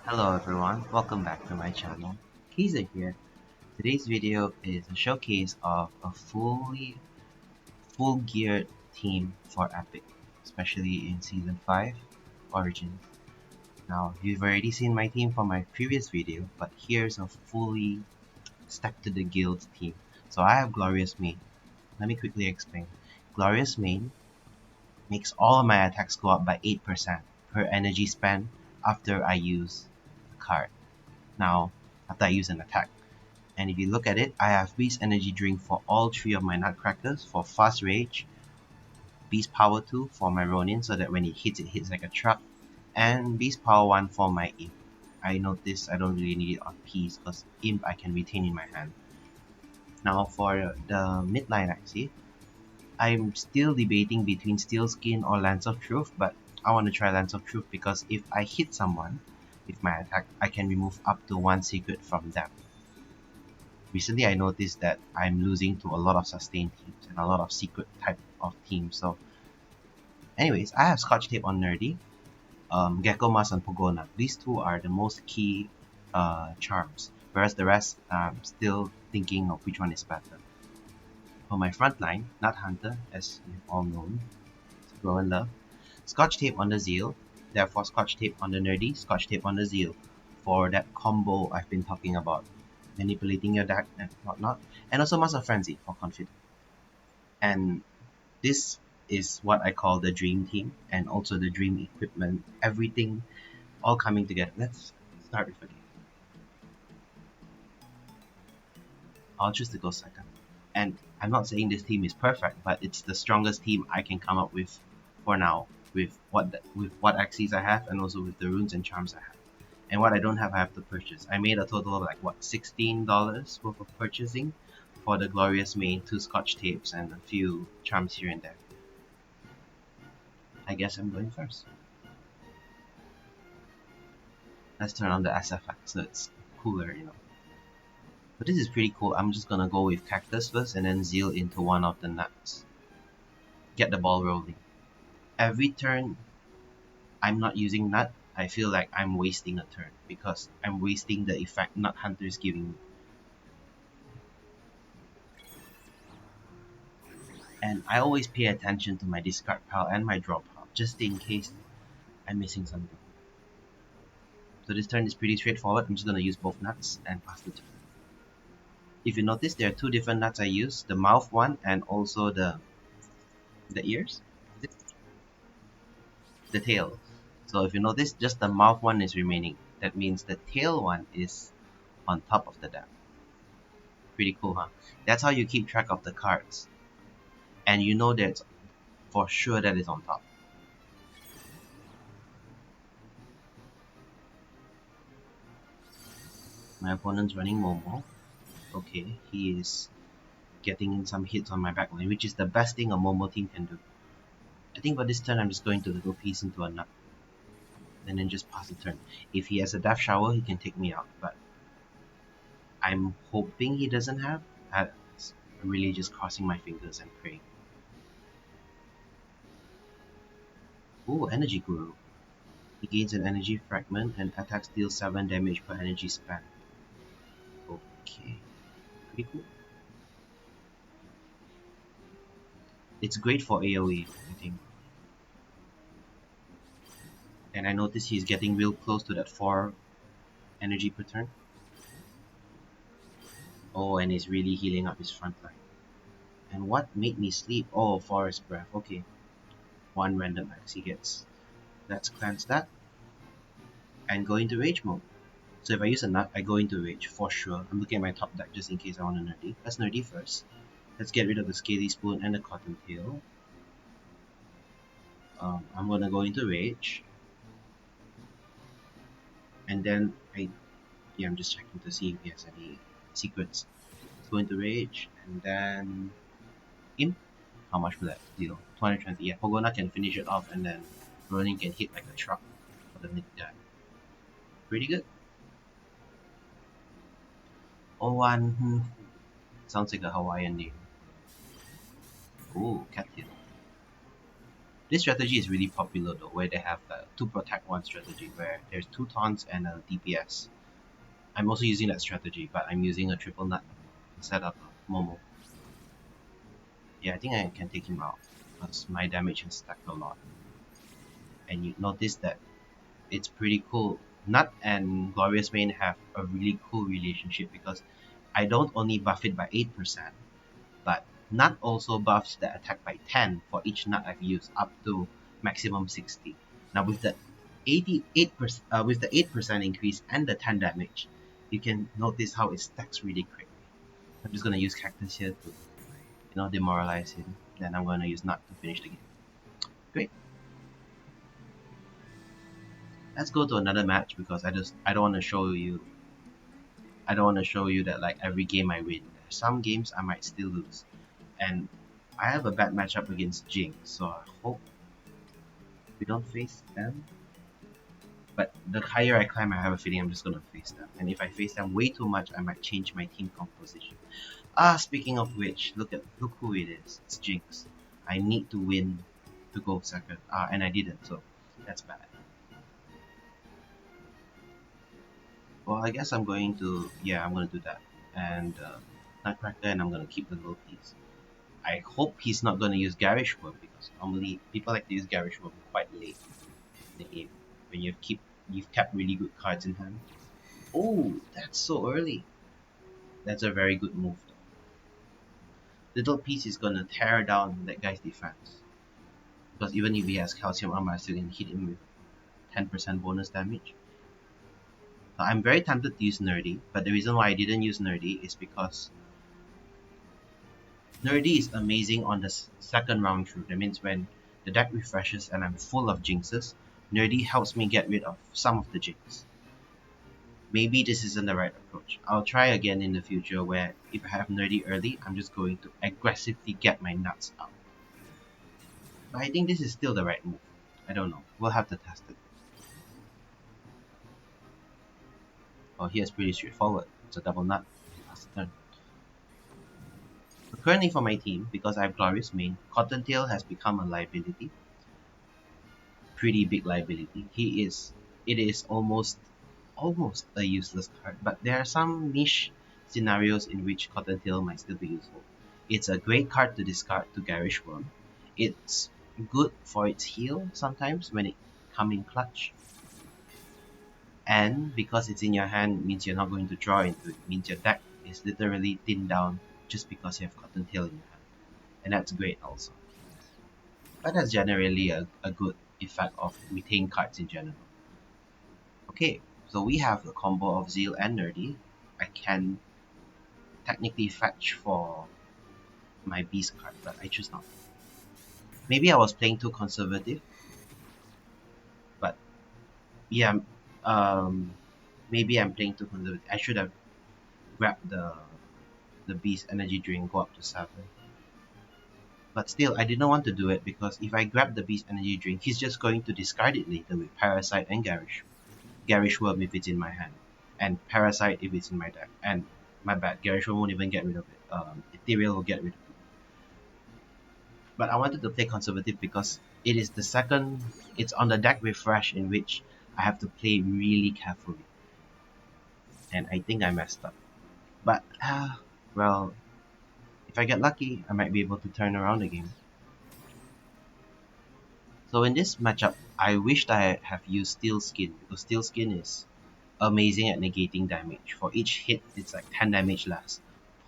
Hello everyone, welcome back to my channel. Kaiser here. Today's video is a showcase of a full geared team for Epic, especially in Season 5 Origins. Now, you've already seen my team from my previous video, but here's a fully stacked to the guild team. So I have Glorious Main. Let me quickly explain. Glorious Main makes all of my attacks go up by 8% per energy spent after I use a card. Now, after I use an attack. And if you look at it, I have Beast Energy Drink for all three of my Nutcrackers for Fast Rage, Beast Power 2 for my Ronin so that when it hits like a truck, and Beast Power 1 for my Imp. I notice I don't really need it on Peace because Imp I can retain in my hand. Now for the midline Axie, I'm still debating between Steel Skin or Lance of Truth, but I want to try Lance of Truth because if I hit someone with my attack, I can remove up to one secret from them. Recently I noticed that I'm losing to a lot of sustain teams and a lot of secret type of teams. So anyways, I have Scotch Tape on Nerdy, Gecko Mask on Pogona. These two are the most key charms, whereas the rest I'm still thinking of which one is better. For my front line, Nut Hunter, as you've all known, Grow and Love, Scotch Tape on the Zeal, therefore Scotch Tape on the Nerdy, Scotch Tape on the Zeal, for that combo I've been talking about, manipulating your deck and whatnot, and also Master Frenzy for confidence. And this is what I call the dream team and also the dream equipment, everything all coming together. Let's start with the game. I'll choose to go second. And I'm not saying this team is perfect, but it's the strongest team I can come up with for now, with what Axies I have and also with the runes and charms I have. And what I don't have, I have to purchase. I made a total of like what, $16 worth of purchasing for the Glorious Main, 2 Scotch tapes, and a few charms here and there. I guess I'm going first. Let's turn on the SFX so it's cooler, you know. But this is pretty cool. I'm just gonna go with Cactus first and then Zeal into one of the nuts. Get the ball rolling. Every turn I'm not using Nut, I feel like I'm wasting a turn because I'm wasting the effect Nut Hunter is giving me. And I always pay attention to my discard pile and my draw pile just in case I'm missing something. So this turn is pretty straightforward. I'm just gonna use both nuts and pass the turn. If you notice, there are two different nuts I use, the mouth one and also the ears, the tail. So if you notice, just the mouth one is remaining. That means the tail one is on top of the deck. Pretty cool, huh? That's how you keep track of the cards. And you know that for sure that is on top. My opponent's running Momo. Okay, he is getting in some hits on my backline, which is the best thing a Momo team can do. I think for this turn I'm just going to little piece into a nut. And then just pass the turn. If he has a Death Shower, he can take me out, but I'm hoping he doesn't have. I'm really just crossing my fingers and praying. Ooh, Energy Guru. He gains an energy fragment and attacks deals 7 damage per energy spent. Okay, pretty cool. It's great for AoE, I think. And I notice he's getting real close to that 4 energy per turn. Oh, and he's really healing up his front line. And what made me sleep? Oh, Forest Breath. Okay. One random axe he gets. Let's cleanse that. And go into Rage mode. So if I use a nut, I go into Rage for sure. I'm looking at my top deck just in case I want a Nerdy. Let's Nerdy first. Let's get rid of the Scaly Spoon and the Cottontail. I'm gonna go into Rage. And then I'm just checking to see if he has any secrets. Let's go into Rage and then Imp. How much will that deal? 220. Yeah, Pogona can finish it off and then Ronin can hit like a truck for the mid guy. Pretty good. O1, sounds like a Hawaiian name. Ooh, Cattail. This strategy is really popular though, where they have the 2 protect 1 strategy, where there's 2 taunts and a DPS. I'm also using that strategy, but I'm using a triple nut instead of a Momo. Yeah, I think I can take him out, because my damage has stacked a lot. And you notice that it's pretty cool. Nut and Glorious Mane have a really cool relationship, because I don't only buff it by 8%, but Nut also buffs the attack by 10 for each Nut I've used, up to maximum 60. Now with the 88%, with the 8% increase and the 10 damage, you can notice how it stacks really quickly. I'm just gonna use Cactus here to, demoralize him. Then I'm gonna use Nut to finish the game. Great. Let's go to another match, because I don't want to show you that like every game I win. Some games I might still lose, and I have a bad matchup against Jinx, so I hope we don't face them. But the higher I climb, I have a feeling I'm just gonna face them. And if I face them way too much, I might change my team composition. Speaking of which, look who it is. It's Jinx. I need to win to go second. And I didn't, so that's bad. Well, I guess I'm going to, yeah, I'm gonna do that. And Nutcracker, and I'm gonna keep the low piece. I hope he's not gonna use Garish Worm, because normally people like to use Garish Worm quite late in the game when you've kept really good cards in hand. Oh, that's so early. That's a very good move though. Little piece is gonna tear down that guy's defense, because even if he has calcium armor, I still can hit him with 10% bonus damage. So I'm very tempted to use Nerdy, but the reason why I didn't use Nerdy is because Nerdy is amazing on the second round through. That means when the deck refreshes and I'm full of Jinxes, Nerdy helps me get rid of some of the Jinx. Maybe this isn't the right approach. I'll try again in the future, where if I have Nerdy early, I'm just going to aggressively get my nuts out. But I think this is still the right move. I don't know. We'll have to test it. Well, here's pretty straightforward. It's a double nut. Last turn. So currently for my team, because I have Glorious Mane, Cottontail has become a liability. Pretty big liability. It is almost a useless card, but there are some niche scenarios in which Cottontail might still be useful. It's a great card to discard to Garish Worm. It's good for its heal sometimes when it comes in clutch. And because it's in your hand, means you're not going to draw into it. Means your deck is literally thinned down just because you have Cottontail in your hand. And that's great also. But that's generally a good effect of retain cards in general. Okay, so we have the combo of Zeal and Nerdy. I can technically fetch for my Beast card, but I choose not. Maybe I was playing too conservative, but yeah, maybe I'm playing too conservative. I should have grabbed the Beast energy drink, go up to 7. But still, I didn't want to do it, because if I grab the Beast energy drink, he's just going to discard it later with Parasite and Garish. Garish Worm if it's in my hand, and Parasite if it's in my deck. And my bad, Garish Worm won't even get rid of it. Ethereal will get rid of it. But I wanted to play conservative because it's on the deck refresh, in which I have to play really carefully. And I think I messed up. But, well, if I get lucky, I might be able to turn around the game. So in this matchup, I wished I have used Steel Skin, because Steel Skin is amazing at negating damage. For each hit, it's like 10 damage less.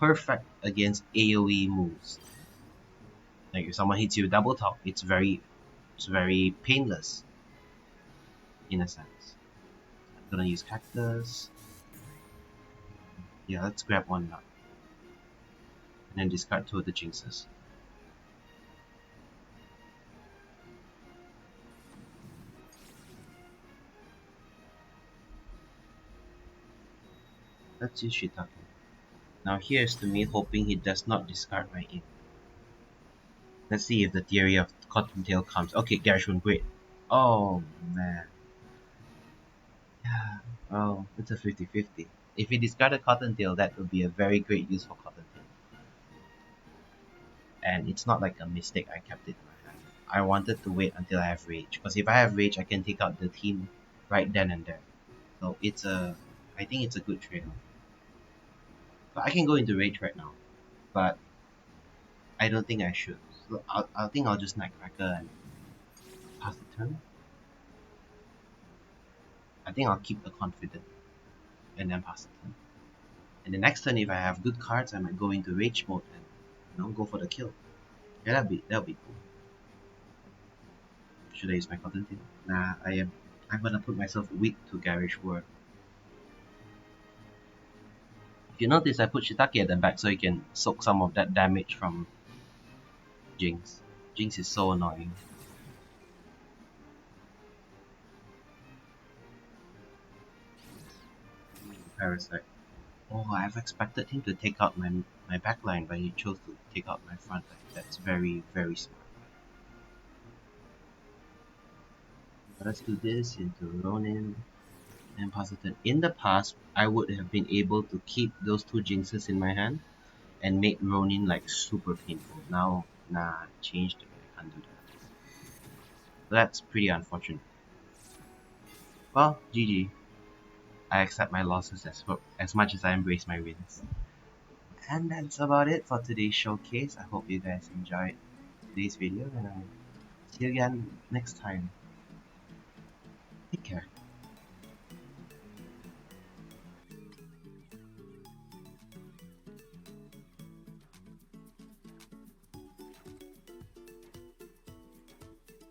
Perfect against AoE moves. Like if someone hits you double top, it's very painless in a sense. I'm gonna use Cactus. Yeah, let's grab one now. And then discard 2 of the Jinxes. Let's use Shiitake. Now here's to me hoping he does not discard my Imp. Let's see if the theory of Cottontail comes. Okay, Gershwin, great. Oh man. Yeah. Oh, it's a 50-50. If he discarded Cottontail, that would be a very great use for Cottontail. And it's not like a mistake I kept it in my hand. I wanted to wait until I have rage, because if I have rage I can take out the team right then and there. So I think it's a good trade-off. So I can go into rage right now, but I don't think I should. So I think I'll just Nightcracker and pass the turn. I think I'll keep the confident and then pass the turn. And the next turn, if I have good cards, I might go into rage mode and go for the kill. Yeah, that'll be cool. Should I use my cotton tail? Nah, I'm gonna put myself weak to Garish Word. If you notice, I put Shiitake at the back so you can soak some of that damage from Jinx. Jinx is so annoying. Parasite. Oh, I've expected him to take out my backline, but he chose to take out my front line. That's very, very smart. Let's do this into Ronin and pass the turn. In the past, I would have been able to keep those two Jinxes in my hand and make Ronin like super painful. Now, nah, I changed it. I can't do that. So that's pretty unfortunate. Well, GG. I accept my losses as much as I embrace my wins. And that's about it for today's showcase. I hope you guys enjoyed today's video, and I'll see you again next time. Take care.